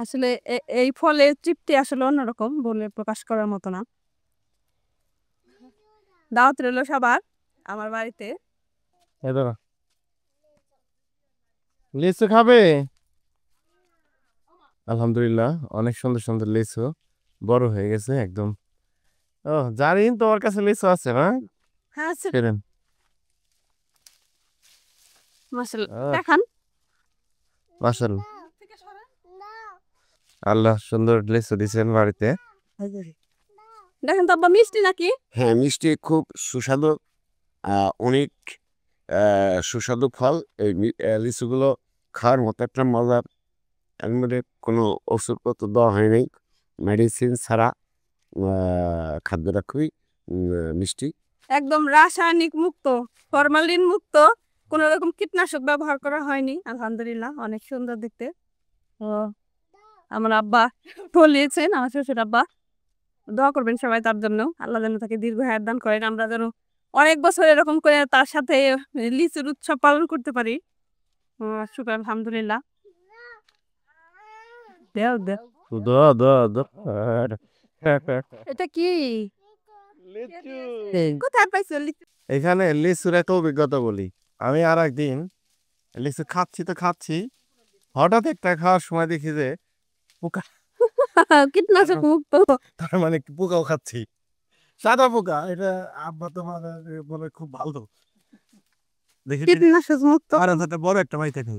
আসলে এই ফলের তৃপ্তি আসলে অন্যরকম, বলে প্রকাশ করার মতো না। দাওয়াত রইল সবার আমার বাড়িতে। লিচু খাবে? আলহামদুলিল্লাহ, অনেক সুন্দর সুন্দর লিচু বড় হয়ে গেছে একদম। ও জারিন, তোমার কাছে লিচু আছে না? হ্যাঁ স্যার, ফেরেন। মাশাআল্লাহ দেখান। মাশাআল্লাহ, আল্লাহ সুন্দর লিচু দিয়েছেন বাড়িতে। দেখেন তো আব্বা, মিষ্টি নাকি? হ্যাঁ, মিষ্টি, খুব সুস্বাদু, অনেক সুস্বাদু ফল। এই লিচুগুলো খাওয়ার মতো একটা মজা। এর মধ্যে কোনো ওষুধপত্র দেওয়া হয় নাই, মেডিসিন ছাড়া খাদ্যটা খুবই মিষ্টি। একদম রাসায়নিক মুক্ত, ফরমালিন মুক্ত, কোনো রকম কীটনাশক ব্যবহার করা হয়নি। আলহামদুলিল্লাহ, অনেক সুন্দর দেখতে। ও আমার আব্বা বলিয়েছেন, আমার শ্বশুর আব্বা। দোয়া করবেন সবাই তার জন্য, আল্লাহ যেন তাকে দীর্ঘ হায়াত দান করেন, আমরা যেন অনেক বছর এরকম করে তার সাথে লিচুর উৎসব পালন করতে পারি। শুকর আলহামদুলিল্লাহ। দেও দেও, এটা কি? কোথায় পাইছো লিচু? এখানে লিচুর একটা অভিজ্ঞতা বলি। আমি আর একদিন লিচু খাচ্ছি, হঠাৎ একটা খাওয়ার সময় দেখি যে পোকা। কীটনাশক মুক্ত। তার মানে পোকাও খাচ্ছি, সাদা পোকা। এটা আব্বা তোমার বলে খুব ভালো। দেখি কীটনাশক মুক্ত। আর একটা বড় একটা মাই থাকে,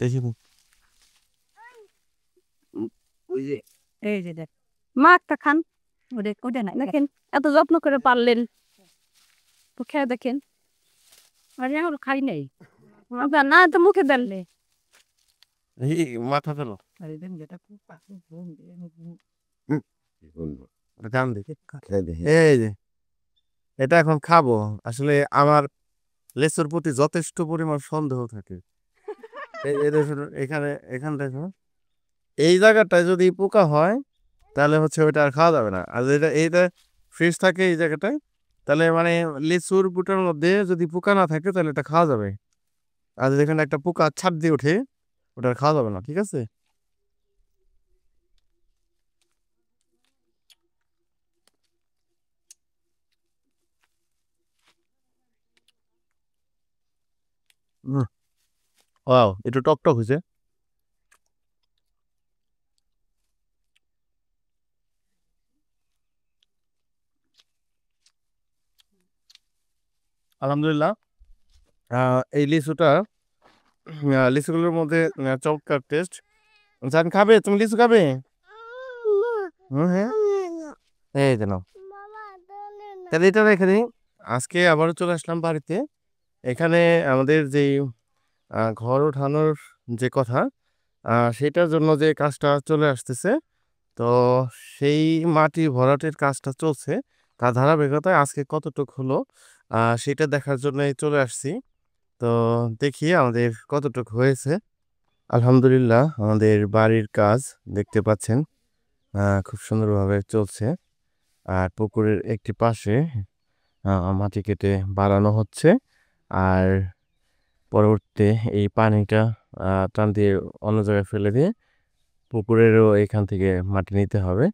দেখি এই যে দেখ, মা একটা খান। ওটা নাই, দেখেন এত যত্ন করে পারলেন, তো খেয়ে দেখেন। আরে এখন খাই নাই না, তো মুখে দেনলে মাথা ফেলো। জান দেখি, এই যে এটা এখন খাবো। আসলে আমার লেচুর প্রতি যথেষ্ট পরিমাণ সন্দেহ থাকে। এখানে এখান দেখো, এই জায়গাটায় যদি পোকা হয় তাহলে হচ্ছে ওইটা আর খাওয়া যাবে না। আর যেটা এইটা ফ্রেশ থাকে এই জায়গাটায়, তাহলে মানে লিচুর বুটার মধ্যে যদি পোকা না থাকে তাহলে এটা খাওয়া যাবে। আর যেখানে একটা পোকা ছাপ দিয়ে ওঠে, ওটা আর খাওয়া যাবে না। ঠিক আছে? ওয়াও, একটু টক টক হয়েছে। আলহামদুলিল্লাহ, এই লিচুটা, লিচুগুলোর মধ্যে চমৎকার টেস্ট। জান খাবে? তুমি লিচু খাবে? হ্যাঁ, এই যে নাও, তাহলে এটা রেখে দিই। আজকে আবারও চলে আসলাম বাড়িতে। এখানে আমাদের যে ঘর ওঠানোর যে কথা, সেটার জন্য যে কাজটা চলে আসতেছে, তো সেই মাটি ভরাটের কাজটা চলছে। তার ধারাবাহিকতায় আজকে কতটুকু হলো সেটা দেখার জন্যই চলে আসছি। তো দেখি আমাদের কতটুকু হয়েছে। আলহামদুলিল্লাহ, আমাদের বাড়ির কাজ দেখতে পাচ্ছেন খুব সুন্দরভাবে চলছে। আর পুকুরের একটি পাশে মাটি কেটে বাড়ানো হচ্ছে। আর পরবর্তীতে এই পানিটা টান দিয়ে অন্য জায়গায় ফেলে দিয়ে পুকুরেরও এখান থেকে মাটি নিতে হবে।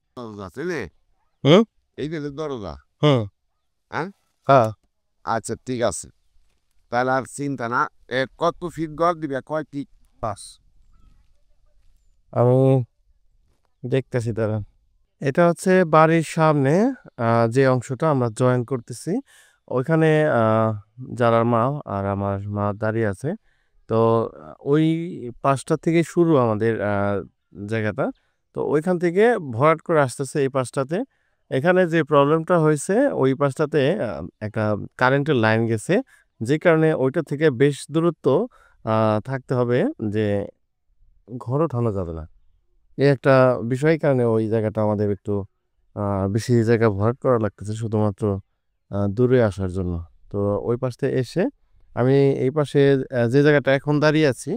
হুম, এই যে দরজা। হুম, হ্যাঁ, হ্যাঁ। আচ্ছা, ঠিক আছে, তাহলে আর চিন্তা না। কত ফিট ঘর দিবে, কয় ফিট? পাস, আমি দেখতেছি দাঁড়ান। এটা হচ্ছে বাড়ির সামনে যে অংশটা আমরা জয়েন করতেছি, ওইখানে যারা মা আর আমার মা দাঁড়িয়ে আছে। তো ওই পাশটা থেকে শুরু আমাদের জায়গাটা। তো ওইখান থেকে ভরাট করে আসতেছে এই পাশটাতে। এখানে যে প্রবলেমটা হয়েছে, ওই পাশটাতে একটা কারেন্টের লাইন গেছে, যে কারণে ওইটা থেকে বেশ দূরত্ব থাকতে হবে, যে ঘর ওঠানো যাবে না। এই একটা বিষয় কারণে ওই জায়গাটা আমাদের একটু বেশি জায়গা ভরাট করা লাগতেছে শুধুমাত্র দূরে আসার জন্য। তো ওই পাশ থেকে এসে আমি এই পাশে যে জায়গাটা এখন দাঁড়িয়ে আছি,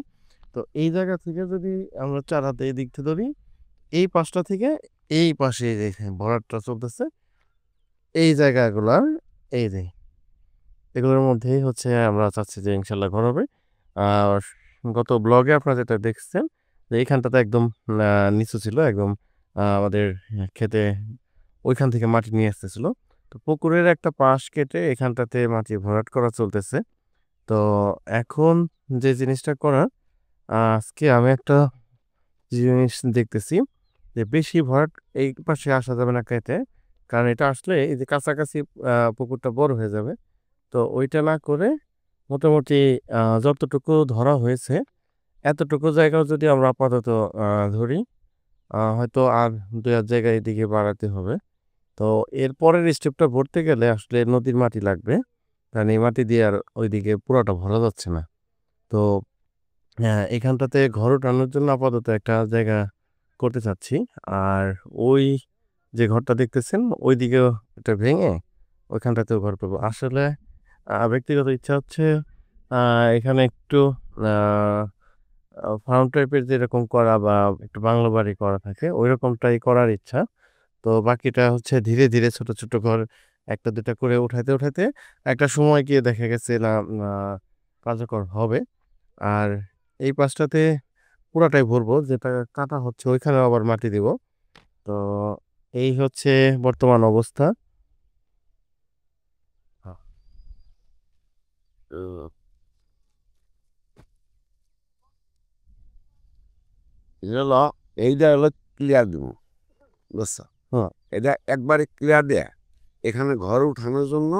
তো এই জায়গা থেকে যদি আমরা চার হাতে এই দিক থেকে ধরি, এই পাশটা থেকে এই পাশে যে ভরাটটা চলতেছে, এই জায়গাগুলা, এই যে এগুলোর মধ্যেই হচ্ছে আমরা চাচ্ছি যে ইনশাল্লাহ ঘর হবে। আর গত ব্লগে আপনারা যেটা দেখছেন এইখানটাতে একদম নিচু ছিল একদম আমাদের খেতে ওইখান থেকে মাটি নিয়ে আসতেছিল। তো পুকুরের একটা পাশ কেটে এখানটাতে মাটি ভরাট করা চলতেছে। তো এখন যে জিনিসটা করার আজকে আমি একটা জিনিস দেখতেছি যে বেশি ভরাট এই পাশে আসা যাবে না খেতে, কারণ এটা আসলে এই যে কাছাকাছি পুকুরটা বড় হয়ে যাবে। তো ওইটা না করে মোটামুটি যতটুকু ধরা হয়েছে এতটুকু জায়গাও যদি আমরা আপাতত ধরি, হয়তো আর 2 জায়গায় এদিকে বাড়াতে হবে। তো এর পরের স্টেপটা ভরতে গেলে আসলে নদীর মাটি লাগবে, কারণ এই মাটি দিয়ে আর ওইদিকে পুরোটা ভরা যাচ্ছে না। তো এখানটাতে ঘর উঠানোর জন্য আপাতত একটা জায়গা করতে চাচ্ছি। আর ওই যে ঘরটা দেখতেছেন ওইদিকেও এটা ভেঙে ওইখানটাতেও ঘর করবো। আসলে ব্যক্তিগত ইচ্ছা হচ্ছে এখানে একটু ফার্ম টাইপের যেরকম করা বা একটু বাংলো বাড়ি করা থাকে ওই রকমটাই করার ইচ্ছা। তো বাকিটা হচ্ছে ধীরে ধীরে ছোট ছোট ঘর একটা দুটা করে উঠাইতে উঠাইতে একটা সময় গিয়ে দেখা গেছে না কার্যকর হবে। আর এই পাশটাতে পুরাটাই ভরবো, যেটা কাটা হচ্ছে ওইখানে আবার মাটি দিব। তো এই হচ্ছে বর্তমান অবস্থা। তো এটা হলো এইটা হলো ক্লিয়ার দিব, বুঝছো? হ্যাঁ, এটা একবারে ক্লিয়ার দেয়া এখানে ঘর উঠানোর জন্য,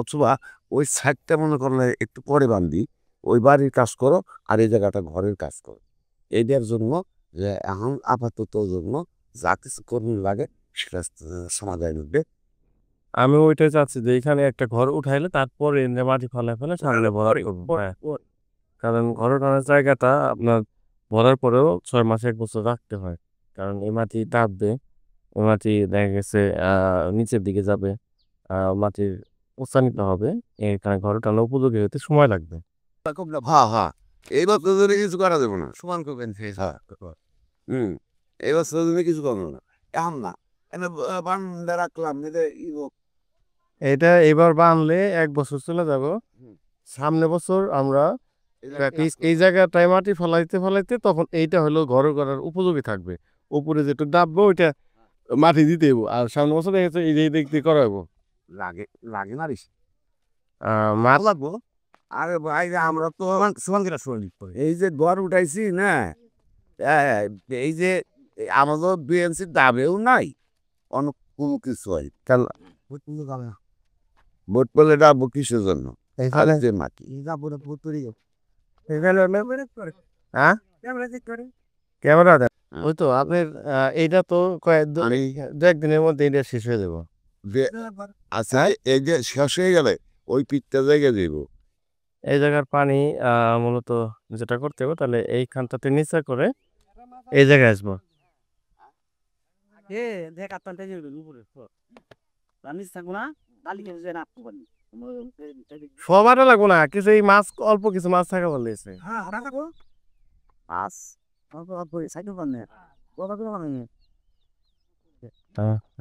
অথবা ওই সাইডটা মনে করলে একটু পরে বান্ধি, ওই বাড়ির কাজ করো আর এই জায়গাটা ঘরের কাজ করো। এইটার জন্য যে এখন আপাতত জন্য যা কিছু করুন লাগে সেটা সমাধান হবে। আমি ওইটাই চাচ্ছি যে এখানে একটা ঘর উঠাইলে তারপরে এনে মাটি ফেলে ফেলে সামনে ভরাট করবো। হ্যাঁ, কারণ ঘর উঠানোর জায়গাটা আপনার ভরার পরেও 6 মাস 1 বছর রাখতে হয়, কারণ এই মাটি টাপবে, ওই মাটি দেখা গেছে নিচের দিকে যাবে, মাটির উঁচা নিতে হবে, এখানে ঘর উঠানো উপযোগী হতে সময় লাগবে। হ্যাঁ হ্যাঁ, এই বছর ধরে কিছু করা যাবে না, সমান করবেন। হ্যাঁ, হুম, এই বছর ধরে কিছু করবো না, এখন না এনে বান্ধে রাখলাম এটা এটা এবার বানলে 1 বছর চলে যাব। হুম। সামনে বছর আমরা এই জায়গাটায় মাটি ফলাইতে ফলাইতে তখন এইটা হলো ঘর করার উপযোগী থাকবে। উপরে যেটা ডাববো ওইটা মাটি দিতে হইব, আর সামনে বছর দেখা যাচ্ছে এই যে দিক দিয়ে করাবো। লাগে লাগে না রিস মাছ লাগবো। আরে ভাই আমরা তো সমান করে এই যে ঘর উঠাইছি না, হ্যাঁ, এই যে আমাদের বিএনসির দাবেও নাই, অনেক কোনো কিছু হয় কাল ভোট পেলে ডাবো কিসের জন্য? এইখানে যে মাটি হ্যাঁ ক্যামেরা দেন। হ্যাঁ। ওই তো আপনার এইটা তো আমি- দু একদিনের মধ্যে এটা শেষ হয়ে যাবো। আচ্ছা, এই যে শেষ হয়ে গেলে ওই পিঠটা জায়গায় দিব। এই জায়গার পানি মূলত যেটা করতে হবে তাহলে এইখানটাতে নিচে করে এই জায়গায় আসবো। সবারও লাগবো না, কিছু এই মাছ অল্প কিছু মাছ থাকা বলে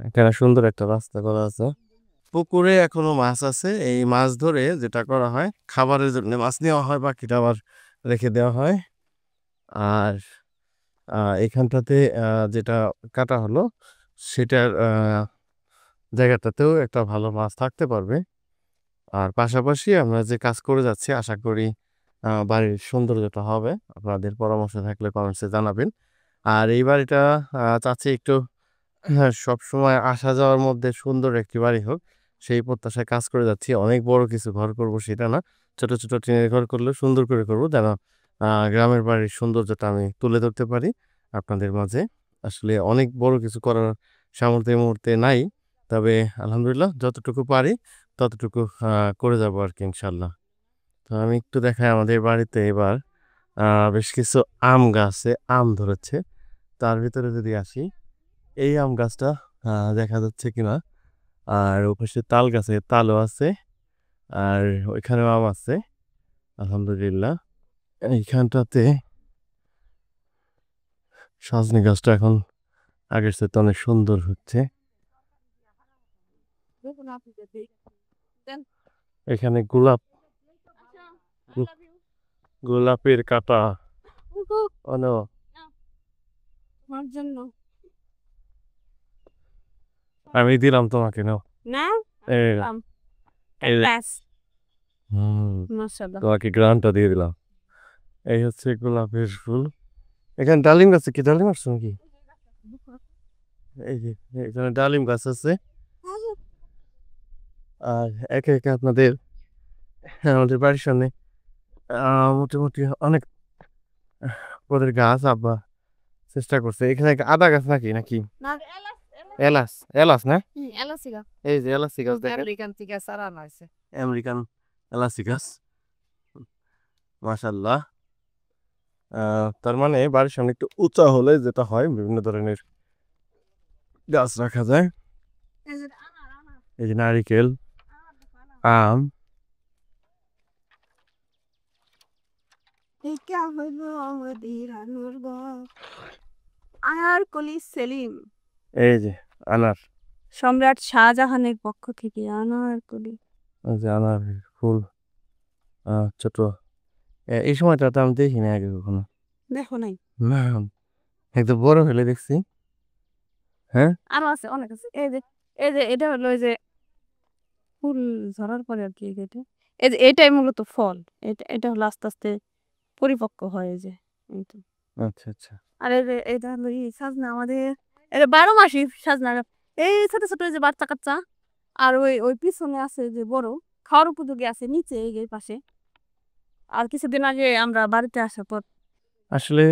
এখানে সুন্দর একটা রাস্তা করা আছে। পুকুরে এখনো মাছ আছে, এই মাছ ধরে যেটা করা হয় খাবারের জন্য মাছ নেওয়া হয়, বাকিটা আবার রেখে দেওয়া হয়। আর এখানটাতে যেটা কাটা হলো সেটার জায়গাটাতেও একটা ভালো মাছ থাকতে পারবে। আর পাশাপাশি আমরা যে কাজ করে যাচ্ছি আশা করি বাড়ির সৌন্দর্যটা হবে। আপনাদের পরামর্শ থাকলে কমেন্টসে জানাবেন। আর এই বাড়িটা চাচ্ছি একটু সব সময় আসা যাওয়ার মধ্যে সুন্দর একটি বাড়ি হোক, সেই প্রত্যাশায় কাজ করে যাচ্ছি। অনেক বড় কিছু ঘর করব সেটা না, ছোট ছোট টিনের ঘর করলে সুন্দর করে করব, যেন গ্রামের বাড়ির সৌন্দর্যটা আমি তুলে ধরতে পারি আপনাদের মাঝে। আসলে অনেক বড় কিছু করার সামর্থ্য এই মুহূর্তে নাই, তবে আলহামদুলিল্লাহ যতটুকু পারি ততটুকু করে যাব আর কি ইনশাল্লাহ। তো আমি একটু দেখাই আমাদের বাড়িতে এবার বেশ কিছু আম গাছে আম ধরেছে। তার ভিতরে যদি আসি, এই আম গাছটা দেখা যাচ্ছে কিনা, আর ওপাশে তাল গাছে তালও আছে, আর ওইখানেও আম আছে আলহামদুলিল্লাহ। এইখানটাতে সজনে গাছটা এখন আগের চেয়ে অনেক সুন্দর হচ্ছে। এখানে গোলাপের কাটা ও নো তোমার জন্য আমি দিলাম তোমাকে নাও না এই দিলাম। এই যে। ব্যাস হুম মাশাআল্লাহ তোমাকে গ্রান্টটা দিয়ে দিলাম এই হচ্ছে গোলাপের ফুল এখানে ডালিম গাছে কি ডালিম আসছো নাকি এই যে এখানে ডালিম গাছ আছে আর একে একে আপনাদের আমাদের বাড়ির সামনে মোটামুটি অনেক ওদের গাছ আব্বা চেষ্টা করছে এখানে একটা আদা গাছ নাকি নাকি না এলাচ এলাচ না এলাচি গাছ এই যে এলাচি গাছ দেখেন আমেরিকান থেকে সারানো হয়েছে আমেরিকান এলাচি গাছ মাশাল্লাহ তার মানে বাড়ির সামনে একটু উঁচা হলে যেটা হয় বিভিন্ন ধরনের গাছ রাখা যায় এই যে নারিকেল আম এটা হইল আমাদের আনোর আনার কলি সেলিম এই যে আনার সম্রাট শাহজাহানের পক্ষ থেকে আনারকলি এই যে আনার ফুল ছোট এই সময়টা তো আমি দেখি না আগে কখনো দেখো নাই না একদম বড় হলে দেখছি হ্যাঁ আরো আছে অনেক আছে এই যে এটা হলো ওই যে ফুল ঝরার পরে আর কি এটা এই যে এটাই মূলত ফল এটা হলো আস্তে আস্তে পরিপক্ক হয় এই যে এই তো। আচ্ছা আচ্ছা আর এই যে এটা হলো সাজনা আমাদের এটা 12 মাসই সাজনা এই ছোট ছোট এই যে বাচ্চা কাচ্চা আর ওই পিছনে আছে যে বড় খাওয়ার উপযোগী আছে নিচে এই পাশে আর কিছুদিন আগে আমরা বাড়িতে আসার পর আসলে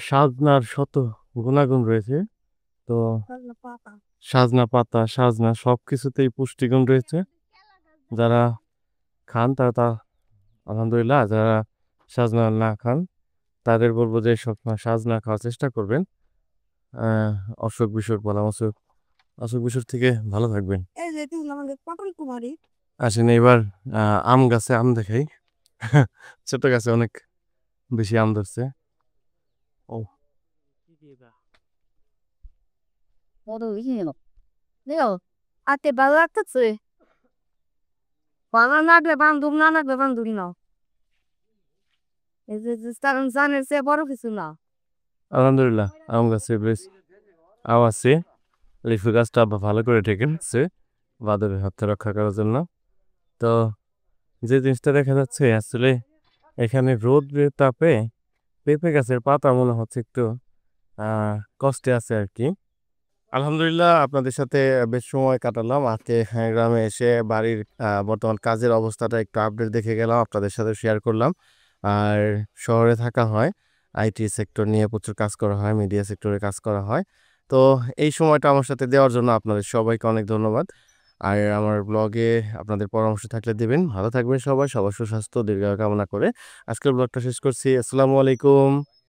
সাজনার শত গুণাগুণ রয়েছে তো সাজনা পাতা সাজনা সবকিছুতেই পুষ্টিগুণ রয়েছে যারা খান তারা তা আলহামদুলিল্লাহ যারা সাজনা না খান তাদের বলবো যে সবসময় সাজনা খাওয়ার চেষ্টা করবেন অসুখ বিসুখ বলা অসুখ বিসুখ থেকে ভালো থাকবেন এই যে এটা হলো আমাদের পটল কুমারী আসেন এবার আম গাছে আম দেখাই ছোট গাছে অনেক বেশি আম ধরছে ও আতে ভালো লাগতেছে ভালো লাগলে বান্ধব না লাগলে বান্ধব না এই যে কারণ জানের চেয়ে বড় কিছু না আলহামদুলিল্লাহ আম গাছে বেশ আম আছে লিচু গাছটা আবার ভালো করে ঢেকে রাখছে বাদরের হাত থেকে রক্ষা করার জন্য তো যে জিনিসটা দেখা যাচ্ছে আসলে এখানে রোদের তাপে পেঁপে গাছের পাতা মনে হচ্ছে একটু কষ্টে আছে আর কি আলহামদুলিল্লাহ আপনাদের সাথে বেশ সময় কাটালাম আজকে গ্রামে এসে বাড়ির বর্তমান কাজের অবস্থাটা একটু আপডেট দেখে গেলাম আপনাদের সাথে শেয়ার করলাম আর শহরে থাকা হয় আইটি সেক্টর নিয়ে প্রচুর কাজ করা হয় মিডিয়া সেক্টরে কাজ করা হয় তো এই সময়টা আমার সাথে দেওয়ার জন্য আপনাদের সবাইকে অনেক ধন্যবাদ আর আমার ব্লগে আপনাদের পরামর্শ থাকলে দেবেন ভালো থাকবেন সবাই সবার সুস্বাস্থ্য দীর্ঘায়ু কামনা করে আজকের ব্লগটা শেষ করছি আসসালামু আলাইকুম